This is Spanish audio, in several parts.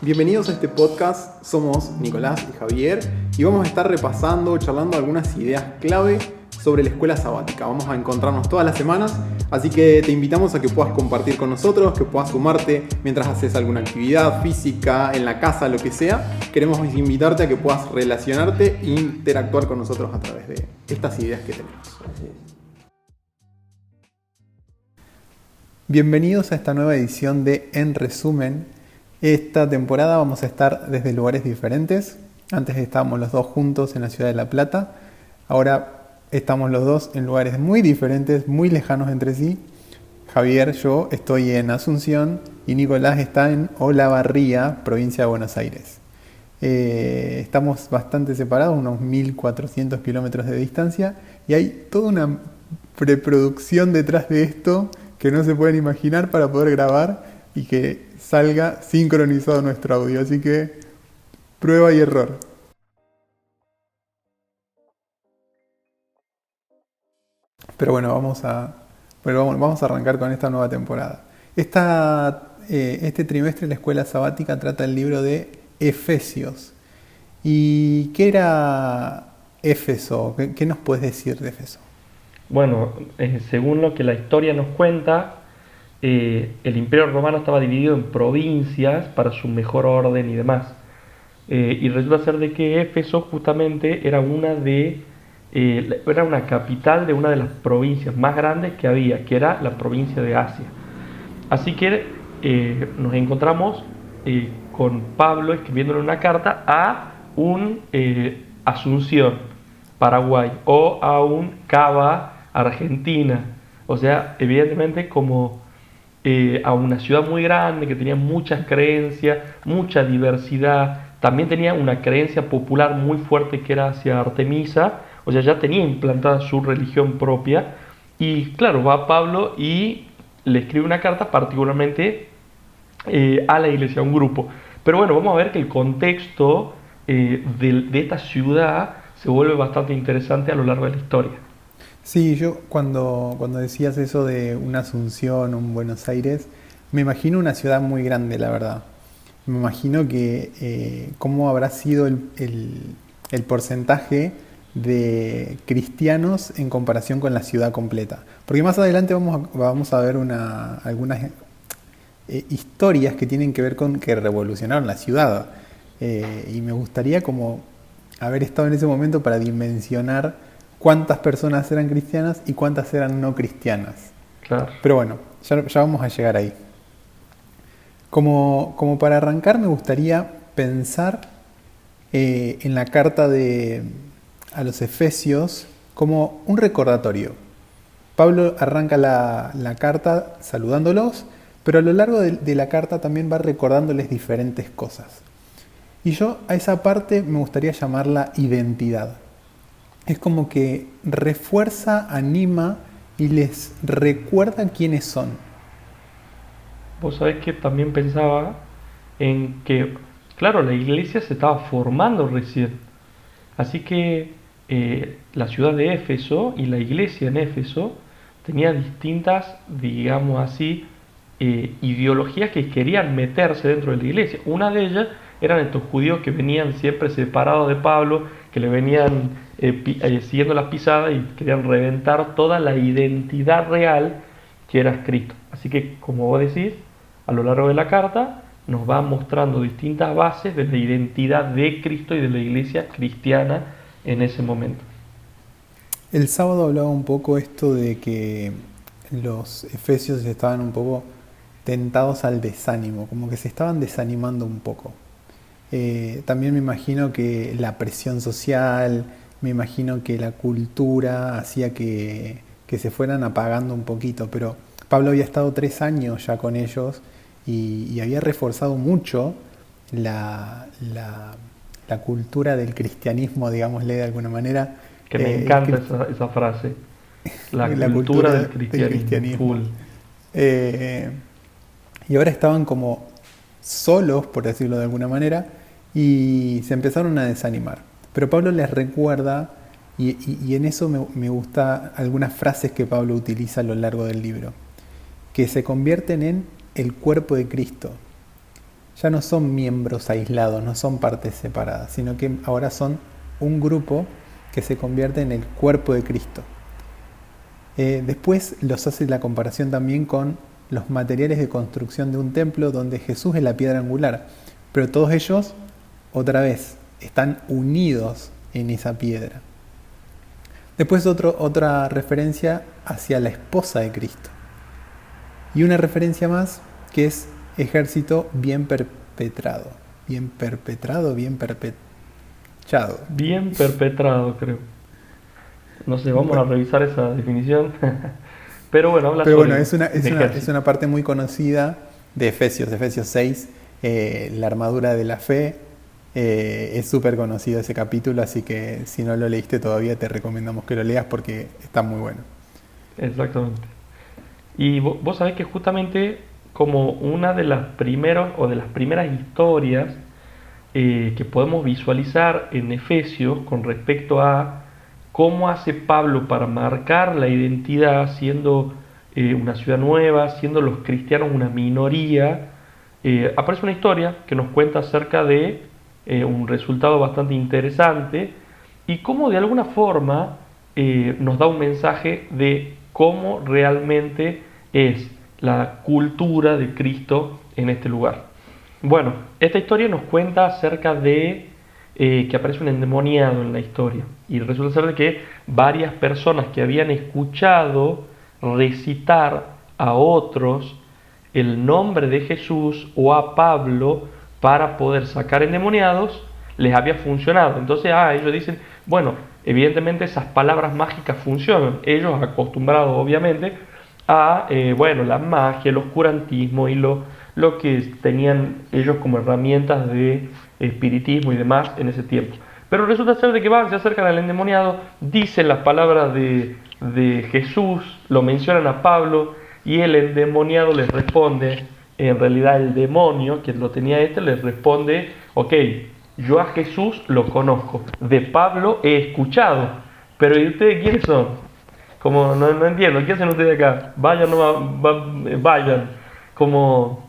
Bienvenidos a este podcast, somos Nicolás y Javier y vamos a estar repasando, charlando algunas ideas clave sobre la escuela sabática. Vamos a encontrarnos todas las semanas, así que te invitamos a que puedas compartir con nosotros, que puedas sumarte mientras haces alguna actividad física, en la casa, lo que sea. Queremos invitarte a que puedas relacionarte e interactuar con nosotros a través de estas ideas que tenemos. Bienvenidos a esta nueva edición de En Resumen. Esta temporada vamos a estar desde lugares diferentes. Antes estábamos los dos juntos en la ciudad de La Plata. Ahora estamos los dos en lugares muy diferentes, muy lejanos entre sí. Javier, yo estoy en Asunción y Nicolás está en Olavarría, provincia de Buenos Aires. Estamos bastante separados, unos 1400 kilómetros de distancia, y hay toda una preproducción detrás de esto que no se pueden imaginar para poder grabar y que salga sincronizado nuestro audio. Así que prueba y error. Pero bueno, vamos a arrancar con esta nueva temporada. Este trimestre la escuela sabática trata el libro de Efesios. ¿Y qué era Éfeso? ¿Qué nos puedes decir de Éfeso? Bueno, según lo que la historia nos cuenta, el Imperio Romano estaba dividido en provincias para su mejor orden y demás. Y resulta ser de que Éfeso justamente era una capital de una de las provincias más grandes que había, que era la provincia de Asia. Así que nos encontramos con Pablo escribiéndole una carta a un Asunción, Paraguay, o a un Cava, Argentina. O sea, evidentemente como a una ciudad muy grande que tenía muchas creencias, mucha diversidad. También tenía una creencia popular muy fuerte que era hacia Artemisa, o sea, ya tenía implantada su religión propia. Y claro, va Pablo y le escribe una carta particularmente a la iglesia, a un grupo. Pero bueno, vamos a ver que el contexto de esta ciudad se vuelve bastante interesante a lo largo de la historia. Sí, yo cuando decías eso de una Asunción, un Buenos Aires, me imagino una ciudad muy grande, la verdad. Me imagino que cómo habrá sido el porcentaje de cristianos en comparación con la ciudad completa. Porque más adelante vamos a ver algunas historias que tienen que ver con que revolucionaron la ciudad. Y me gustaría como haber estado en ese momento para dimensionar cuántas personas eran cristianas y cuántas eran no cristianas. Claro. Pero bueno, ya vamos a llegar ahí. Como para arrancar me gustaría pensar en la carta a los Efesios como un recordatorio. Pablo arranca la carta saludándolos, pero a lo largo de la carta también va recordándoles diferentes cosas. Y yo a esa parte me gustaría llamarla identidad. Es como que refuerza, anima y les recuerda quiénes son. Vos sabés que también pensaba en que, claro, la iglesia se estaba formando recién. Así que la ciudad de Éfeso y la iglesia en Éfeso tenía distintas, digamos así, ideologías que querían meterse dentro de la iglesia. Una de ellas eran estos judíos que venían siempre separados de Pablo, que le venían siguiendo las pisadas y querían reventar toda la identidad real que era Cristo. Así que, como vos decís, a lo largo de la carta nos va mostrando distintas bases de la identidad de Cristo y de la iglesia cristiana en ese momento. El sábado hablaba un poco esto de que los efesios estaban un poco tentados al desánimo, como que se estaban desanimando un poco. También me imagino que la presión social, me imagino que la cultura hacía que se fueran apagando un poquito, pero Pablo había estado 3 años ya con ellos y había reforzado mucho la cultura del cristianismo, digámosle de alguna manera. Que me encanta esa frase. La cultura del cristianismo. Full. Y ahora estaban como solos, por decirlo de alguna manera, y se empezaron a desanimar. Pero Pablo les recuerda, y en eso me gusta algunas frases que Pablo utiliza a lo largo del libro, que se convierten en el cuerpo de Cristo. ya no son miembros aislados, no son partes separadas, sino que ahora son un grupo que se convierte en el cuerpo de Cristo. Después los hace la comparación también con los materiales de construcción de un templo donde Jesús es la piedra angular, pero todos ellos, otra vez, están unidos en esa piedra. Después otra referencia hacia la esposa de Cristo. Y una referencia más que es ejército bien perpetrado. Bien perpetrado, bien perpetrado. Bien perpetrado, creo. No sé, vamos a revisar esa definición. Pero bueno, habla Pero sobre bueno, ejército. es una parte muy conocida de Efesios 6, la armadura de la fe. Es súper conocido ese capítulo, así que si no lo leíste todavía te recomendamos que lo leas porque está muy bueno. Exactamente. Y vos sabés que justamente como una de las primeras historias que podemos visualizar en Efesios con respecto a cómo hace Pablo para marcar la identidad siendo una ciudad nueva, siendo los cristianos una minoría, aparece una historia que nos cuenta acerca de un resultado bastante interesante y cómo de alguna forma nos da un mensaje de cómo realmente es la cultura de Cristo en este lugar. Bueno, esta historia nos cuenta acerca de que aparece un endemoniado en la historia y resulta ser de que varias personas que habían escuchado recitar a otros el nombre de Jesús o a Pablo para poder sacar endemoniados les había funcionado. Entonces ellos dicen, bueno, evidentemente esas palabras mágicas funcionan. Ellos acostumbrados obviamente a bueno, la magia, el oscurantismo y lo que tenían ellos como herramientas de espiritismo y demás en ese tiempo. Pero resulta ser de que van, se acercan al endemoniado, dicen las palabras de Jesús, lo mencionan a Pablo y el endemoniado les responde, en realidad el demonio, que lo tenía les responde, ok, yo a Jesús lo conozco, de Pablo he escuchado, pero ¿y ustedes quiénes son? Como no entiendo, ¿qué hacen ustedes acá? Vayan, vayan, como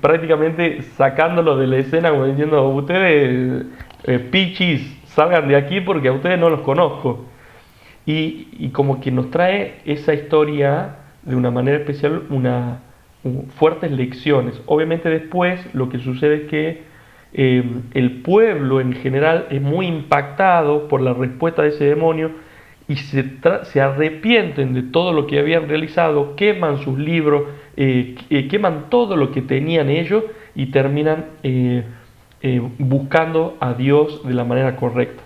prácticamente sacándolo de la escena, como diciendo, ustedes pichis, salgan de aquí porque a ustedes no los conozco. Y como que nos trae esa historia de una manera especial fuertes lecciones. Obviamente después lo que sucede es que el pueblo en general es muy impactado por la respuesta de ese demonio y se arrepienten de todo lo que habían realizado, queman sus libros, queman todo lo que tenían ellos y terminan buscando a Dios de la manera correcta.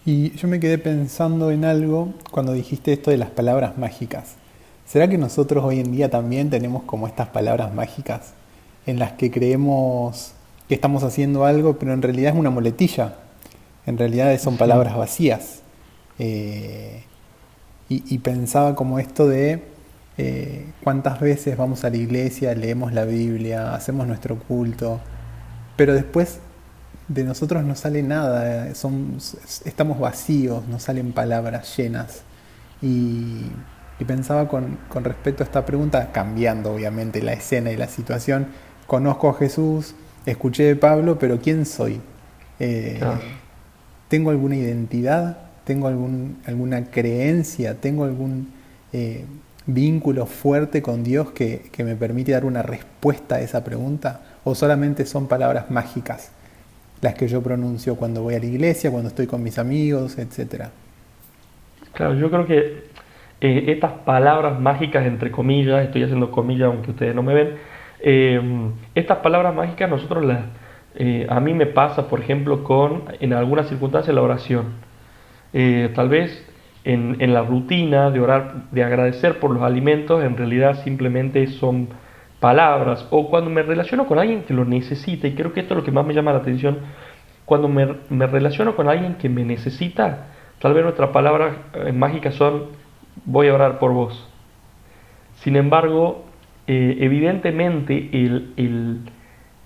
Y yo me quedé pensando en algo cuando dijiste esto de las palabras mágicas. ¿Será que nosotros hoy en día también tenemos como estas palabras mágicas en las que creemos que estamos haciendo algo, pero en realidad es una muletilla? En realidad son Sí, palabras vacías. Eh, y pensaba como esto de cuántas veces vamos a la iglesia, leemos la Biblia, hacemos nuestro culto, pero después de nosotros no sale nada, estamos vacíos, no salen palabras llenas. Y, y pensaba con respecto a esta pregunta, cambiando obviamente la escena y la situación, conozco a Jesús, escuché de Pablo, pero ¿quién soy? claro. Eh, ¿Tengo alguna identidad? ¿Tengo alguna creencia? ¿Tengo algún vínculo fuerte con Dios que me permite dar una respuesta a esa pregunta? ¿O solamente son palabras mágicas las que yo pronuncio cuando voy a la iglesia, cuando estoy con mis amigos, etcétera? Claro, yo creo que estas palabras mágicas, entre comillas, estoy haciendo comillas aunque ustedes no me ven, estas palabras mágicas a mí me pasa, por ejemplo, en algunas circunstancias, la oración. Tal vez en la rutina de orar, de agradecer por los alimentos, en realidad simplemente son palabras. O cuando me relaciono con alguien que lo necesita, y creo que esto es lo que más me llama la atención, cuando me relaciono con alguien que me necesita, tal vez nuestras palabras mágicas son, voy a orar por vos. Sin embargo, evidentemente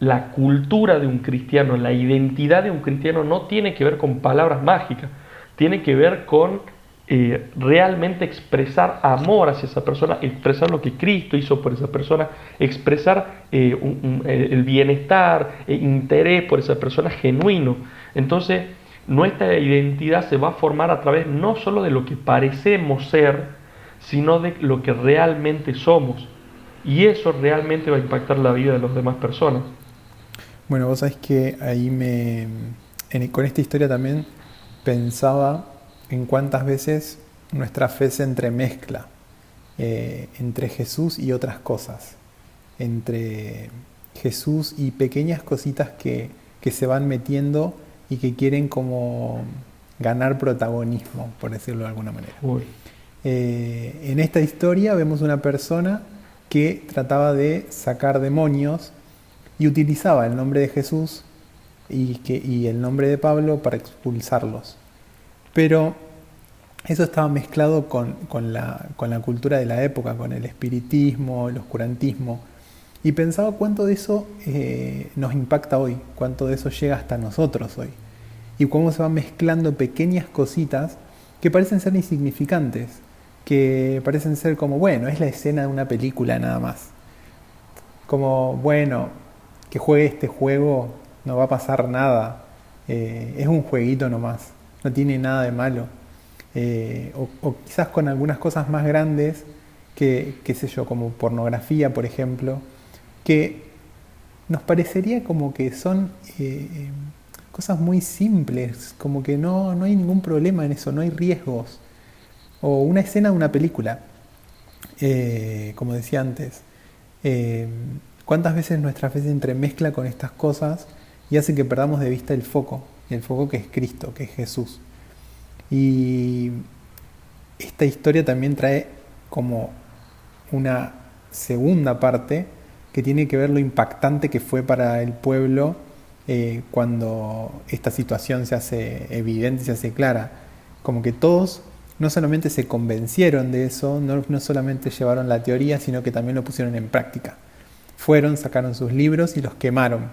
la cultura de un cristiano, la identidad de un cristiano no tiene que ver con palabras mágicas, tiene que ver con realmente expresar amor hacia esa persona, expresar lo que Cristo hizo por esa persona, expresar el bienestar, interés por esa persona genuino. Entonces, nuestra identidad se va a formar a través no solo de lo que parecemos ser, sino de lo que realmente somos. Y eso realmente va a impactar la vida de las demás personas. Bueno, vos sabés que con esta historia también pensaba en cuántas veces nuestra fe se entremezcla entre Jesús y otras cosas, entre Jesús y pequeñas cositas que se van metiendo y que quieren como ganar protagonismo, por decirlo de alguna manera. Uy. En esta historia vemos una persona que trataba de sacar demonios y utilizaba el nombre de Jesús y el nombre de Pablo para expulsarlos. Pero eso estaba mezclado con la cultura de la época, con el espiritismo, el oscurantismo. Y pensaba cuánto de eso nos impacta hoy, cuánto de eso llega hasta nosotros hoy. Y cómo se van mezclando pequeñas cositas que parecen ser insignificantes, que parecen ser como, bueno, es la escena de una película nada más. Como, bueno, que juegue este juego, no va a pasar nada, es un jueguito nomás, no tiene nada de malo. O quizás con algunas cosas más grandes, qué sé yo, como pornografía, por ejemplo, que nos parecería como que son cosas muy simples, como que no hay ningún problema en eso, no hay riesgos. O una escena de una película, como decía antes. ¿Cuántas veces nuestra fe se entremezcla con estas cosas y hace que perdamos de vista el foco que es Cristo, que es Jesús? Y esta historia también trae como una segunda parte que tiene que ver lo impactante que fue para el pueblo cuando esta situación se hace evidente, se hace clara. Como que todos no solamente se convencieron de eso, no solamente llevaron la teoría, sino que también lo pusieron en práctica. Fueron, sacaron sus libros y los quemaron.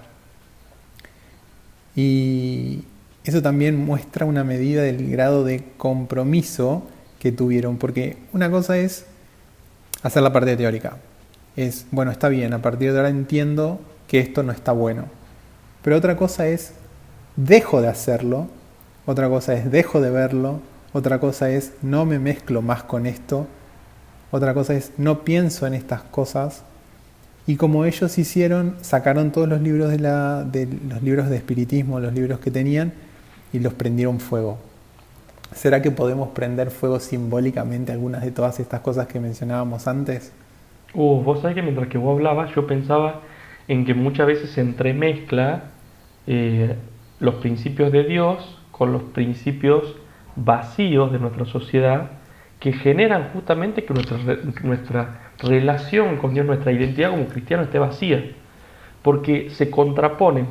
Y eso también muestra una medida del grado de compromiso que tuvieron, porque una cosa es hacer la parte teórica. Es, bueno, está bien, a partir de ahora entiendo que esto no está bueno. Pero otra cosa es, dejo de hacerlo, otra cosa es, dejo de verlo, otra cosa es, no me mezclo más con esto, otra cosa es, no pienso en estas cosas. Y como ellos hicieron, sacaron todos los libros los libros de espiritismo, los libros que tenían, y los prendieron fuego. ¿Será que podemos prender fuego simbólicamente algunas de todas estas cosas que mencionábamos antes? Vos sabés que mientras que vos hablabas, yo pensaba en que muchas veces se entremezcla los principios de Dios con los principios vacíos de nuestra sociedad que generan justamente que nuestra relación con Dios, nuestra identidad como cristiano esté vacía, porque se contraponen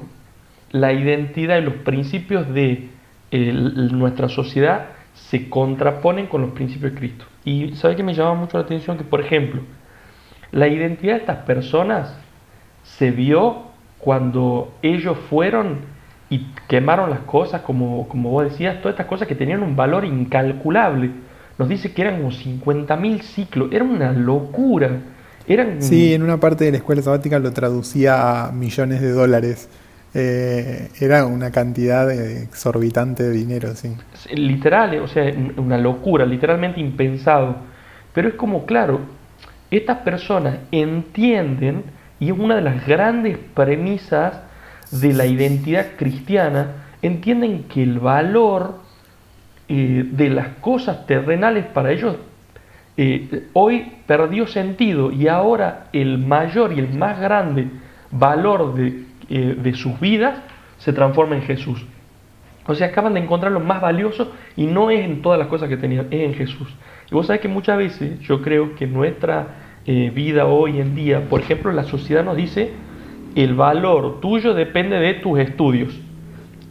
la identidad y los principios de nuestra sociedad se contraponen con los principios de Cristo. Y ¿sabes qué me llama mucho la atención? Que, por ejemplo, la identidad de estas personas se vio cuando ellos fueron y quemaron las cosas, como vos decías, todas estas cosas que tenían un valor incalculable. Nos dice que eran como 50.000 ciclos, era una locura. Sí, en una parte de la escuela sabática lo traducía a millones de dólares. Era una cantidad exorbitante de dinero, sí. Literal, o sea, una locura, literalmente impensado. Pero es como, claro, estas personas entienden, y es una de las grandes premisas de la identidad cristiana, entienden que el valor de las cosas terrenales para ellos hoy perdió sentido, y ahora el mayor y el más grande valor de sus vidas se transforma en Jesús. O sea, acaban de encontrar lo más valioso y no es en todas las cosas que tenían, es en Jesús. Y vos sabés que muchas veces yo creo que nuestra vida hoy en día, por ejemplo, la sociedad nos dice el valor tuyo depende de tus estudios,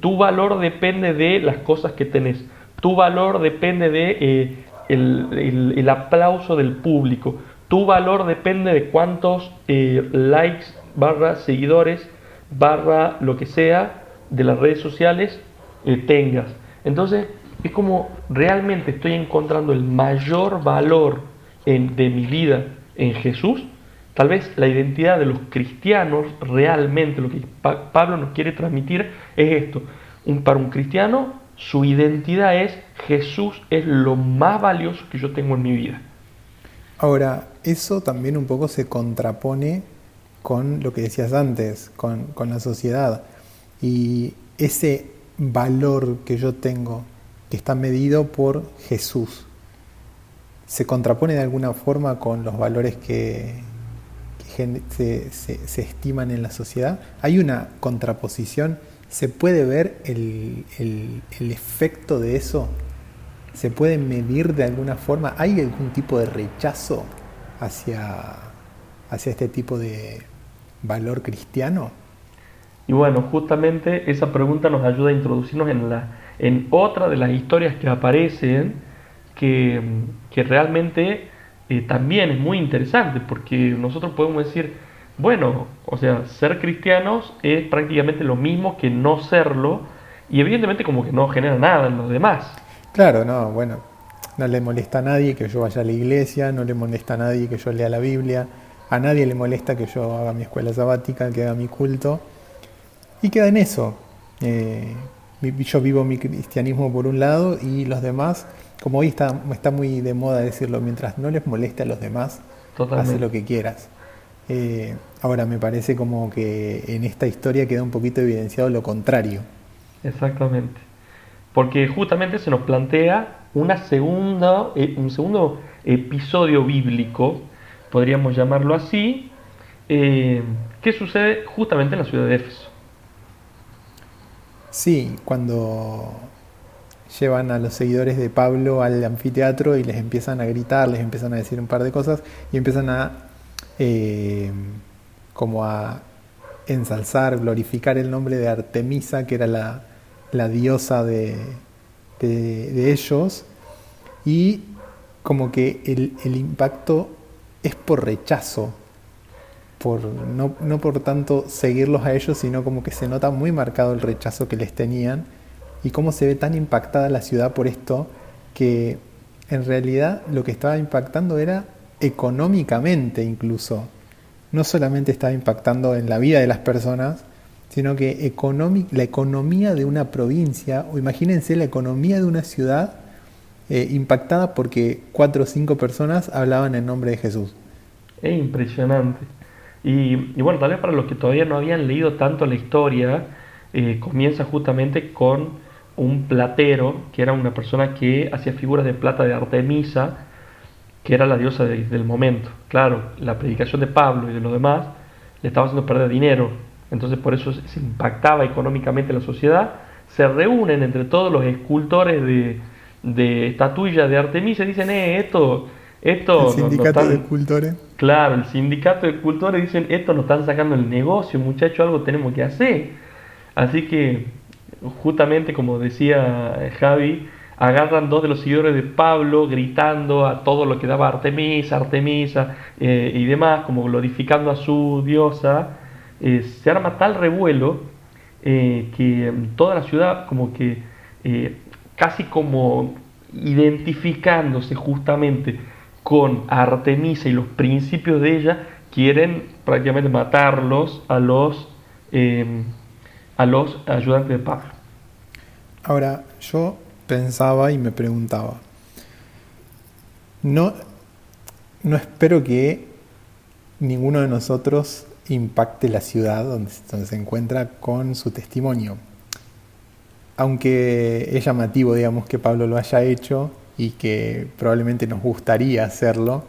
tu valor depende de las cosas que tenés, tu valor depende de el aplauso del público, tu valor depende de cuántos likes barra seguidores barra lo que sea de las redes sociales tengas. Entonces es como realmente estoy encontrando el mayor valor de mi vida en Jesús. Tal vez la identidad de los cristianos, realmente lo que Pablo nos quiere transmitir es esto. Para un cristiano, su identidad es: Jesús es lo más valioso que yo tengo en mi vida. Ahora, eso también un poco se contrapone con lo que decías antes, con la sociedad. Y ese valor que yo tengo, que está medido por Jesús, se contrapone de alguna forma con los valores que se estiman en la sociedad. Hay una contraposición. ¿Se puede ver el efecto de eso? ¿Se puede medir de alguna forma? ¿Hay algún tipo de rechazo hacia, hacia este tipo de valor cristiano? Y bueno, justamente esa pregunta nos ayuda a introducirnos en otra de las historias que aparecen, que, que realmente también es muy interesante, porque nosotros podemos decir, bueno, o sea, ser cristianos es prácticamente lo mismo que no serlo, y evidentemente como que no genera nada en los demás. Claro, no, bueno, no le molesta a nadie que yo vaya a la iglesia, no le molesta a nadie que yo lea la Biblia, a nadie le molesta que yo haga mi escuela sabática, que haga mi culto, y queda en eso. Eh, yo vivo mi cristianismo por un lado y los demás, como hoy está muy de moda decirlo, mientras no les moleste a los demás, haz lo Totalmente, que quieras. Ahora me parece como que en esta historia queda un poquito evidenciado lo contrario. exactamente. Porque justamente se nos plantea un segundo episodio bíblico, podríamos llamarlo así, que sucede justamente en la ciudad de Éfeso. Sí, cuando llevan a los seguidores de Pablo al anfiteatro y les empiezan a gritar, les empiezan a decir un par de cosas y empiezan eh, como a ensalzar, glorificar el nombre de Artemisa, que era la diosa de ellos, y como que el impacto es por rechazo, no por tanto seguirlos a ellos, sino como que se nota muy marcado el rechazo que les tenían y cómo se ve tan impactada la ciudad por esto, que en realidad lo que estaba impactando era económicamente incluso. No solamente estaba impactando en la vida de las personas, sino que la economía de una provincia, o imagínense la economía de una ciudad impactada porque 4 o 5 personas hablaban en nombre de Jesús. Es impresionante. Y bueno, tal vez para los que todavía no habían leído tanto la historia, comienza justamente con un platero, que era una persona que hacía figuras de plata de Artemisa, que era la diosa del momento. Claro, la predicación de Pablo y de los demás le estaba haciendo perder dinero, entonces por eso se impactaba económicamente la sociedad. Se reúnen entre todos los escultores de estatuillas de Artemisa y dicen, El esto no sindicato de están... escultores. Claro, el sindicato de escultores dicen, esto nos están sacando el negocio, muchachos, algo tenemos que hacer. Así que, justamente como decía Javi, agarran dos de los seguidores de Pablo gritando a todo lo que daba Artemisa, Artemisa y demás, como glorificando a su diosa. Se arma tal revuelo que toda la ciudad como que eh, casi como identificándose justamente con Artemisa y los principios de ella, quieren prácticamente matarlos a los ayudantes de Pablo. Ahora, yo pensaba y me preguntaba, no, no espero que ninguno de nosotros impacte la ciudad donde se encuentra con su testimonio. Aunque es llamativo, digamos, que Pablo lo haya hecho y que probablemente nos gustaría hacerlo,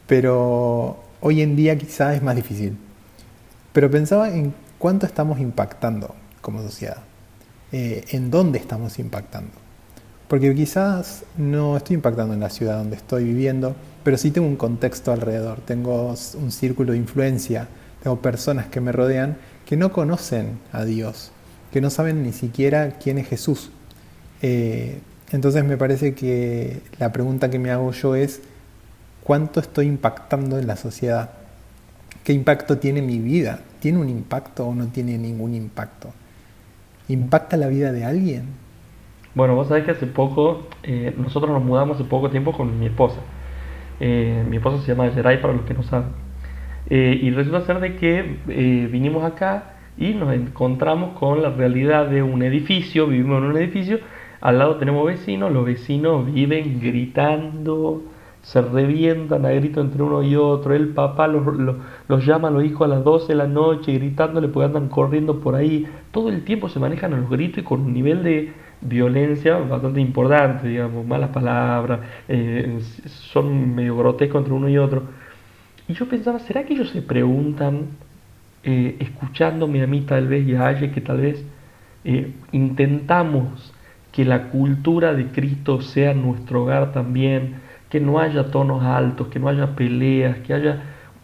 pero hoy en día quizá es más difícil. Pero pensaba en cuánto estamos impactando como sociedad, en dónde estamos impactando. Porque quizás no estoy impactando en la ciudad donde estoy viviendo, pero sí tengo un contexto alrededor, tengo un círculo de influencia, tengo personas que me rodean que no conocen a Dios, que no saben ni siquiera quién es Jesús. Entonces me parece que la pregunta que me hago yo es, ¿cuánto estoy impactando en la sociedad? ¿Qué impacto tiene mi vida? ¿Tiene un impacto o no tiene ningún impacto? ¿Impacta la vida de alguien? Bueno, vos sabés que hace poco, nosotros nos mudamos hace poco tiempo con mi esposa. Mi esposa se llama Geray, para los que no saben. Y resulta ser de que vinimos acá y nos encontramos con la realidad de un edificio, vivimos en un edificio, al lado tenemos vecinos, los vecinos viven gritando, se revientan a grito entre uno y otro, el papá los llama a los hijos a las 12 de la noche gritándole porque andan corriendo por ahí, todo el tiempo se manejan a los gritos y con un nivel de violencia bastante importante, digamos, malas palabras, son medio grotescos entre uno y otro. Y yo pensaba, ¿será que ellos se preguntan, escuchándome a mí tal vez y a Aye, que tal vez intentamos que la cultura de Cristo sea nuestro hogar también, que no haya tonos altos, que no haya peleas,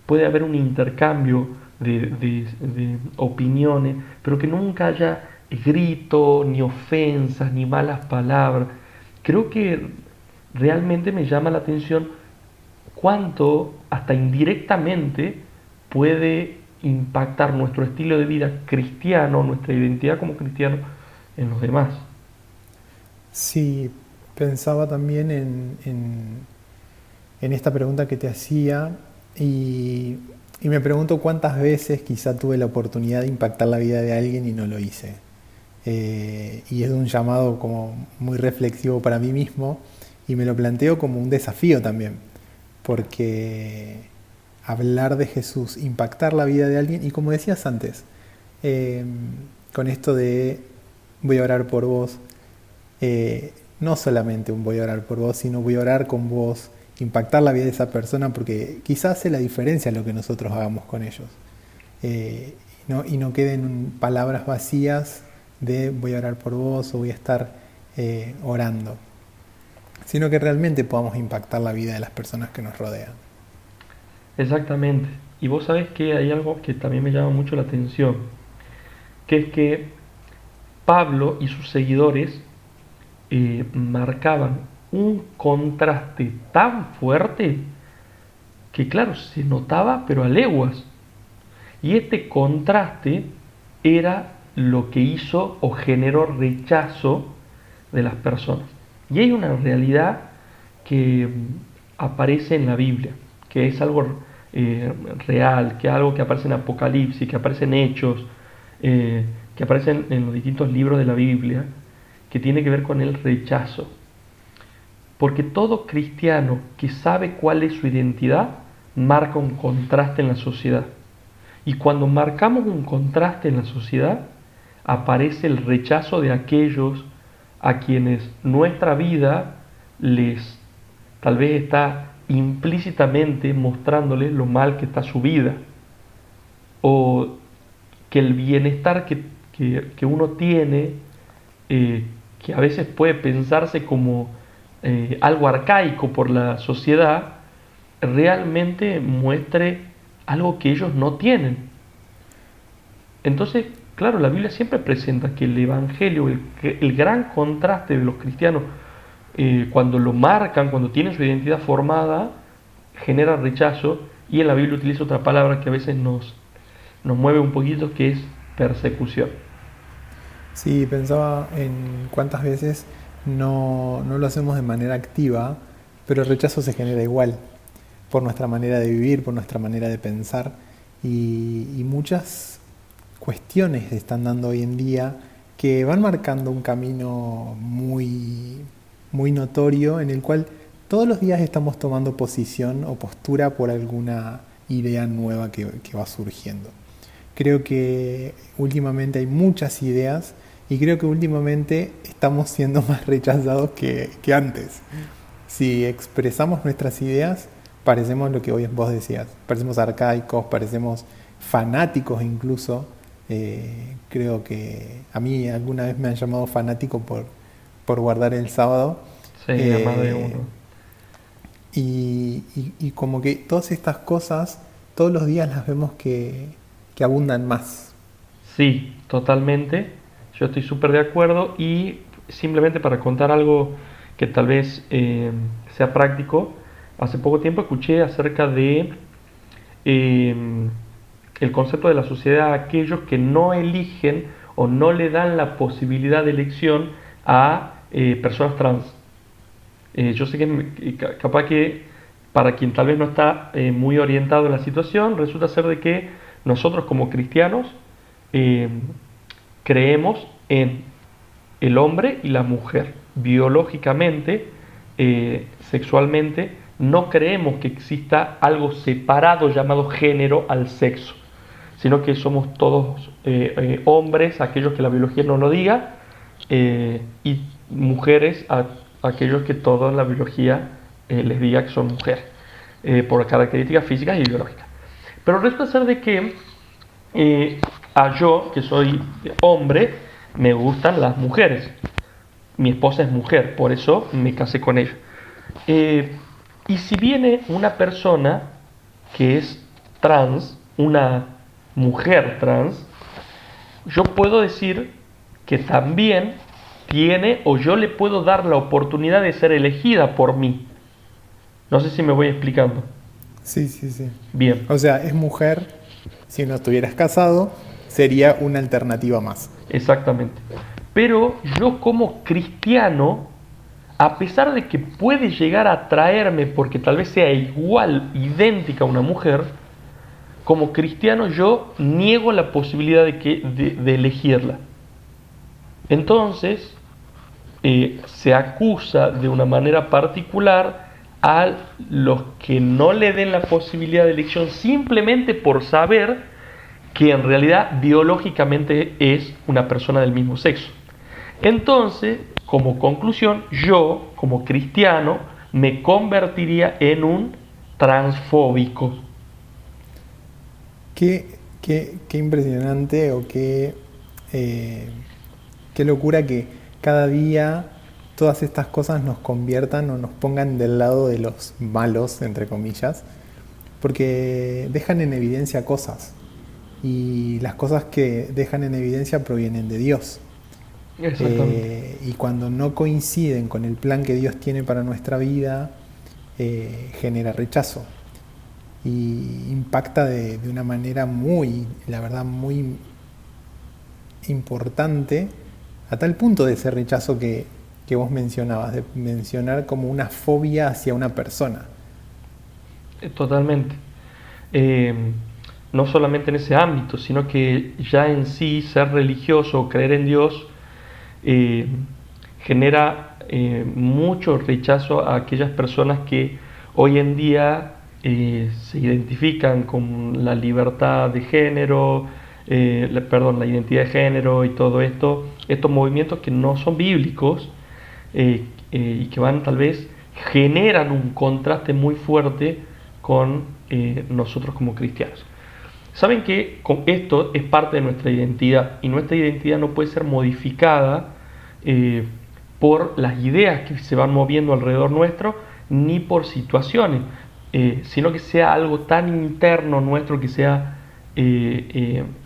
puede haber un intercambio de opiniones, pero que nunca haya grito, ni ofensas, ni malas palabras? Creo que realmente me llama la atención cuánto, hasta indirectamente, puede impactar nuestro estilo de vida cristiano, nuestra identidad como cristiano en los demás. Sí, pensaba también en esta pregunta que te hacía y me pregunto cuántas veces quizá tuve la oportunidad de impactar la vida de alguien y no lo hice. Y es un llamado como muy reflexivo para mí mismo y me lo planteo como un desafío también, porque hablar de Jesús, impactar la vida de alguien y como decías antes, eh, con esto de voy a orar por vos, no solamente un voy a orar por vos, sino voy a orar con vos, impactar la vida de esa persona porque quizás hace la diferencia lo que nosotros hagamos con ellos. Y no queden palabras vacías de voy a orar por vos o voy a estar orando, sino que realmente podamos impactar la vida de las personas que nos rodean. Exactamente. Y vos sabés que hay algo que también me llama mucho la atención, que es que Pablo y sus seguidores marcaban un contraste tan fuerte que, claro, se notaba pero a leguas. Y este contraste era lo que hizo o generó rechazo de las personas. Y hay una realidad que aparece en la Biblia, que es algo real, que es algo que aparece en Apocalipsis, que aparece en Hechos, que aparece en los distintos libros de la Biblia, que tiene que ver con el rechazo. Porque todo cristiano que sabe cuál es su identidad marca un contraste en la sociedad. Y cuando marcamos un contraste en la sociedad, aparece el rechazo de aquellos a quienes nuestra vida les tal vez está implícitamente mostrándoles lo mal que está su vida, o que el bienestar que uno tiene, que a veces puede pensarse como algo arcaico por la sociedad, realmente muestre algo que ellos no tienen. Entonces, claro, la Biblia siempre presenta que el Evangelio, el gran contraste de los cristianos, cuando lo marcan, cuando tienen su identidad formada, genera rechazo, y en la Biblia utiliza otra palabra que a veces nos mueve un poquito, que es persecución. Sí, pensaba en cuántas veces no lo hacemos de manera activa, pero el rechazo se genera igual, por nuestra manera de vivir, por nuestra manera de pensar, y muchas cuestiones se están dando hoy en día que van marcando un camino muy notorio en el cual todos los días estamos tomando posición o postura por alguna idea nueva que va surgiendo. Creo que últimamente hay muchas ideas y creo que últimamente estamos siendo más rechazados que antes. Si expresamos nuestras ideas, parecemos lo que hoy vos decías, parecemos arcaicos, parecemos fanáticos incluso. Creo que a mí alguna vez me han llamado fanático por guardar el sábado. Sí, a más de Eh, uno. y como que todas estas cosas, todos los días las vemos que abundan más. Sí, totalmente. Yo estoy súper de acuerdo, y simplemente para contar algo que tal vez sea práctico, hace poco tiempo escuché acerca de eh, el concepto de la sociedad a aquellos que no eligen o no le dan la posibilidad de elección a personas trans. Yo sé que capaz que para quien tal vez no está muy orientado en la situación, resulta ser de que nosotros como cristianos creemos en el hombre y la mujer. Biológicamente, sexualmente, no creemos que exista algo separado llamado género al sexo, sino que somos todos hombres, aquellos que la biología no lo diga, y mujeres, aquellos que toda la biología les diga que son mujeres, por características físicas y biológicas. Pero resulta ser de que yo, que soy hombre, me gustan las mujeres. Mi esposa es mujer, por eso me casé con ella. Y si viene una persona que es trans, una mujer trans, yo puedo decir que también tiene, o yo le puedo dar la oportunidad de ser elegida por mí. No sé si me voy explicando. Sí, sí, sí. Bien. O sea, es mujer, si no estuvieras casado, sería una alternativa más. Exactamente. Pero yo como cristiano, a pesar de que puede llegar a atraerme porque tal vez sea igual, idéntica a una mujer, como cristiano yo niego la posibilidad de elegirla. Entonces, se acusa de una manera particular a los que no le den la posibilidad de elección simplemente por saber que en realidad biológicamente es una persona del mismo sexo. Entonces, como conclusión, yo, como cristiano, me convertiría en un transfóbico. Qué impresionante o qué locura que cada día todas estas cosas nos conviertan o nos pongan del lado de los malos, entre comillas, porque dejan en evidencia cosas. Y las cosas que dejan en evidencia provienen de Dios. Y cuando no coinciden con el plan que Dios tiene para nuestra vida, genera rechazo. Y impacta de una manera muy, la verdad, muy importante, a tal punto de ese rechazo que vos mencionabas, de mencionar como una fobia hacia una persona. Totalmente. No solamente en ese ámbito, sino que ya en sí ser religioso o creer en Dios genera mucho rechazo a aquellas personas que hoy en día se identifican con la libertad de género, la identidad de género y todo esto, estos movimientos que no son bíblicos y que tal vez generan un contraste muy fuerte con nosotros como cristianos. Saben que esto es parte de nuestra identidad y nuestra identidad no puede ser modificada por las ideas que se van moviendo alrededor nuestro ni por situaciones, sino que sea algo tan interno nuestro que sea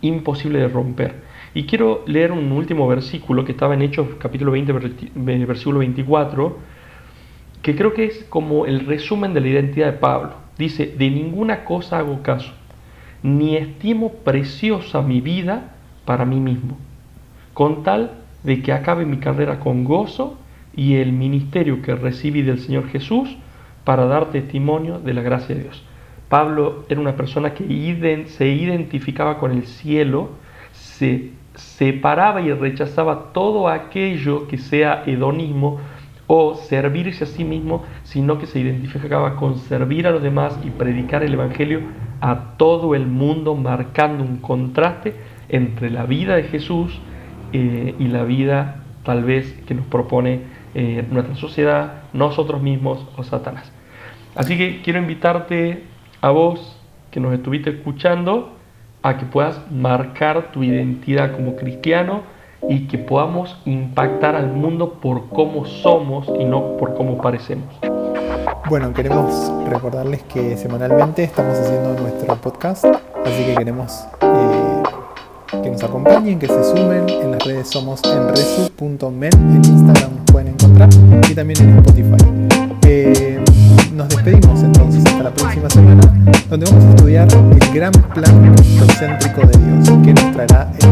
imposible de romper. Y quiero leer un último versículo que estaba en Hechos capítulo 20, versículo 24, que creo que es como el resumen de la identidad de Pablo. Dice: de ninguna cosa hago caso, ni estimo preciosa mi vida para mí mismo, con tal de que acabe mi carrera con gozo y el ministerio que recibí del Señor Jesús para dar testimonio de la gracia de Dios. Pablo era una persona que se identificaba con el cielo, se separaba y rechazaba todo aquello que sea hedonismo o servirse a sí mismo, sino que se identificaba con servir a los demás y predicar el Evangelio a todo el mundo, marcando un contraste entre la vida de Jesús y la vida tal vez que nos propone nuestra sociedad, nosotros mismos o Satanás. Así que quiero invitarte a vos que nos estuviste escuchando a que puedas marcar tu identidad como cristiano y que podamos impactar al mundo por cómo somos y no por cómo parecemos. Bueno, queremos recordarles que semanalmente estamos haciendo nuestro podcast, así que queremos que nos acompañen, que se sumen. En las redes somos enresu.men, en Instagram nos pueden encontrar y también en Spotify. Nos despedimos entonces hasta la próxima semana, donde vamos a estudiar el gran plan cristocéntrico de Dios que nos traerá el